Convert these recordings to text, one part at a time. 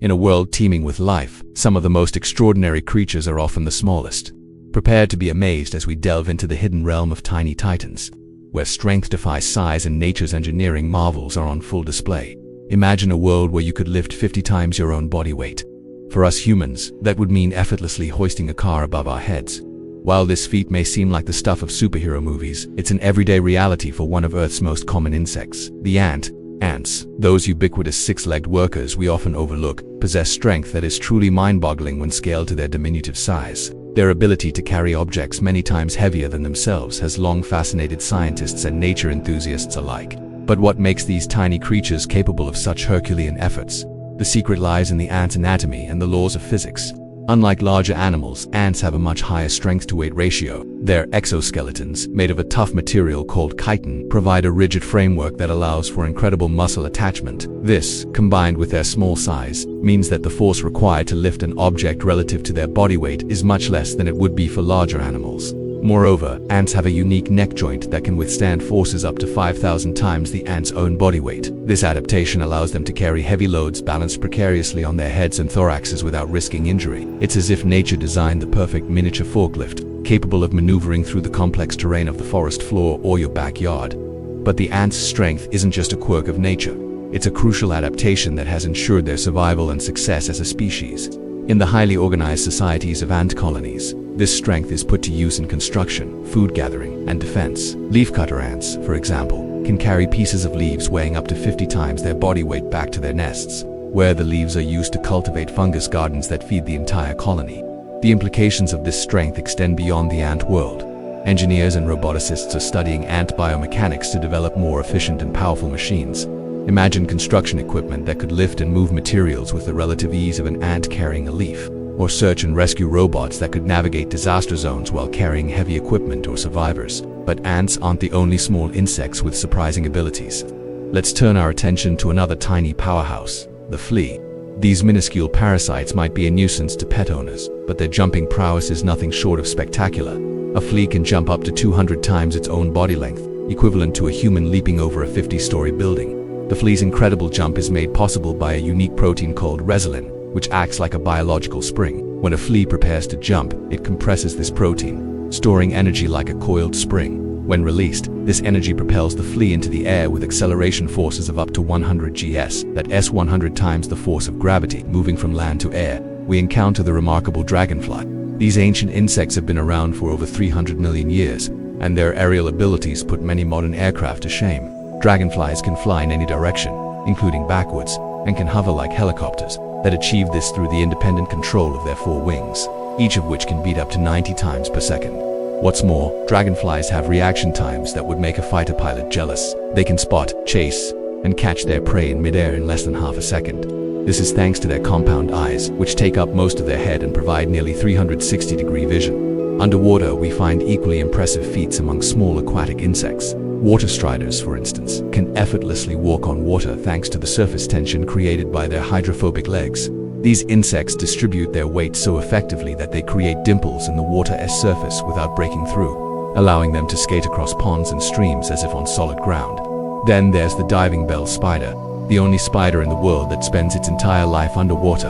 In a world teeming with life, some of the most extraordinary creatures are often the smallest. Prepare to be amazed as we delve into the hidden realm of tiny titans, where strength defies size and nature's engineering marvels are on full display. Imagine a world where you could lift 50 times your own body weight. For us humans, that would mean effortlessly hoisting a car above our heads. While this feat may seem like the stuff of superhero movies, it's an everyday reality for one of Earth's most common insects, the ant. Ants, those ubiquitous six-legged workers we often overlook, possess strength that is truly mind-boggling when scaled to their diminutive size. Their ability to carry objects many times heavier than themselves has long fascinated scientists and nature enthusiasts alike. But what makes these tiny creatures capable of such Herculean efforts? The secret lies in the ant's anatomy and the laws of physics. Unlike larger animals, ants have a much higher strength-to-weight ratio. Their exoskeletons, made of a tough material called chitin, provide a rigid framework that allows for incredible muscle attachment. This, combined with their small size, means that the force required to lift an object relative to their body weight is much less than it would be for larger animals. Moreover, ants have a unique neck joint that can withstand forces up to 5,000 times the ant's own body weight. This adaptation allows them to carry heavy loads balanced precariously on their heads and thoraxes without risking injury. It's as if nature designed the perfect miniature forklift, capable of maneuvering through the complex terrain of the forest floor or your backyard. But the ant's strength isn't just a quirk of nature. It's a crucial adaptation that has ensured their survival and success as a species. In the highly organized societies of ant colonies, this strength is put to use in construction, food gathering, and defense. Leafcutter ants, for example, can carry pieces of leaves weighing up to 50 times their body weight back to their nests, where the leaves are used to cultivate fungus gardens that feed the entire colony. The implications of this strength extend beyond the ant world. Engineers and roboticists are studying ant biomechanics to develop more efficient and powerful machines. Imagine construction equipment that could lift and move materials with the relative ease of an ant carrying a leaf, or search and rescue robots that could navigate disaster zones while carrying heavy equipment or survivors. But ants aren't the only small insects with surprising abilities. Let's turn our attention to another tiny powerhouse, the flea. These minuscule parasites might be a nuisance to pet owners, but their jumping prowess is nothing short of spectacular. A flea can jump up to 200 times its own body length, equivalent to a human leaping over a 50-story building. The flea's incredible jump is made possible by a unique protein called resilin, which acts like a biological spring. When a flea prepares to jump, it compresses this protein, storing energy like a coiled spring. When released, this energy propels the flea into the air with acceleration forces of up to 100 gs, that's 100 times the force of gravity. Moving from land to air, we encounter the remarkable dragonfly. These ancient insects have been around for over 300 million years, and their aerial abilities put many modern aircraft to shame. Dragonflies can fly in any direction, including backwards, and can hover like helicopters that achieve this through the independent control of their four wings, each of which can beat up to 90 times per second. What's more, dragonflies have reaction times that would make a fighter pilot jealous. They can spot, chase, and catch their prey in midair in less than half a second. This is thanks to their compound eyes, which take up most of their head and provide nearly 360-degree vision. Underwater, we find equally impressive feats among small aquatic insects. Water striders, for instance, can effortlessly walk on water thanks to the surface tension created by their hydrophobic legs. These insects distribute their weight so effectively that they create dimples in the water's surface without breaking through, allowing them to skate across ponds and streams as if on solid ground. Then there's the diving bell spider, the only spider in the world that spends its entire life underwater.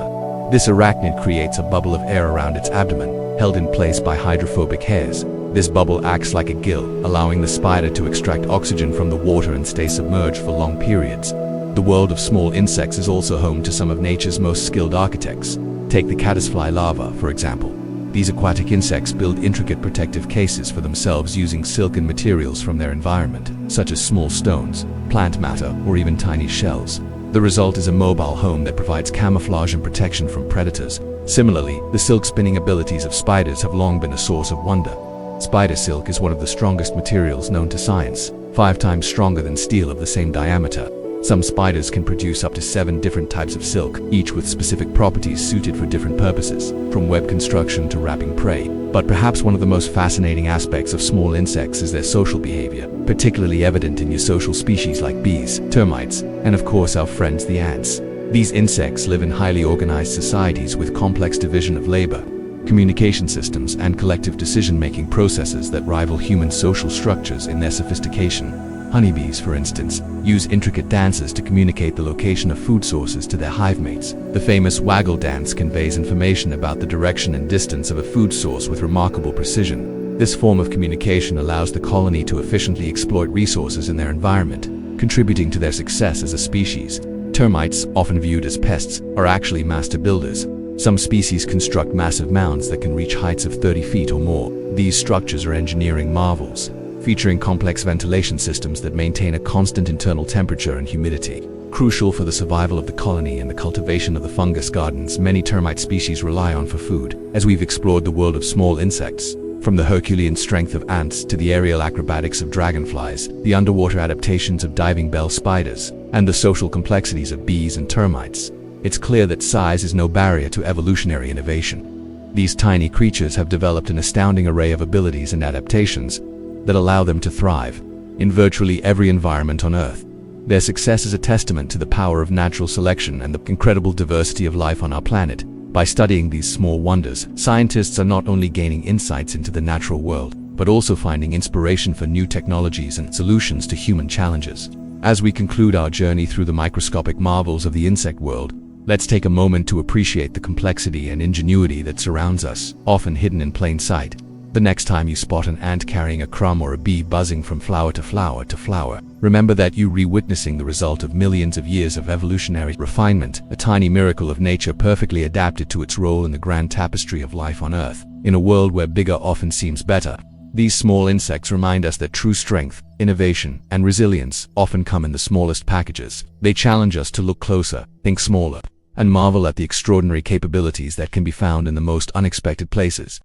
This arachnid creates a bubble of air around its abdomen, held in place by hydrophobic hairs. This bubble acts like a gill, allowing the spider to extract oxygen from the water and stay submerged for long periods. The world of small insects is also home to some of nature's most skilled architects. Take the caddisfly larva, for example. These aquatic insects build intricate protective cases for themselves using silken materials from their environment, such as small stones, plant matter, or even tiny shells. The result is a mobile home that provides camouflage and protection from predators. Similarly, the silk spinning abilities of spiders have long been a source of wonder. Spider silk is one of the strongest materials known to science, 5 times stronger than steel of the same diameter. Some spiders can produce up to 7 different types of silk, each with specific properties suited for different purposes, from web construction to wrapping prey. But perhaps one of the most fascinating aspects of small insects is their social behavior, particularly evident in your social species like bees, termites, and of course our friends the ants. These insects live in highly organized societies with complex division of labor, communication systems, and collective decision-making processes that rival human social structures in their sophistication. Honeybees, for instance, use intricate dances to communicate the location of food sources to their hive mates. The famous waggle dance conveys information about the direction and distance of a food source with remarkable precision. This form of communication allows the colony to efficiently exploit resources in their environment, contributing to their success as a species. Termites, often viewed as pests, are actually master builders. Some species construct massive mounds that can reach heights of 30 feet or more. These structures are engineering marvels, featuring complex ventilation systems that maintain a constant internal temperature and humidity. Crucial for the survival of the colony and the cultivation of the fungus gardens many termite species rely on for food. As we've explored the world of small insects, from the Herculean strength of ants to the aerial acrobatics of dragonflies, the underwater adaptations of diving bell spiders, and the social complexities of bees and termites, it's clear that size is no barrier to evolutionary innovation. These tiny creatures have developed an astounding array of abilities and adaptations that allow them to thrive in virtually every environment on Earth. Their success is a testament to the power of natural selection and the incredible diversity of life on our planet. By studying these small wonders, scientists are not only gaining insights into the natural world, but also finding inspiration for new technologies and solutions to human challenges. As we conclude our journey through the microscopic marvels of the insect world, let's take a moment to appreciate the complexity and ingenuity that surrounds us, often hidden in plain sight. The next time you spot an ant carrying a crumb or a bee buzzing from flower to flower to flower, remember that you're witnessing the result of millions of years of evolutionary refinement, a tiny miracle of nature perfectly adapted to its role in the grand tapestry of life on Earth. In a world where bigger often seems better, these small insects remind us that true strength, innovation, and resilience often come in the smallest packages. They challenge us to look closer, think smaller, and marvel at the extraordinary capabilities that can be found in the most unexpected places.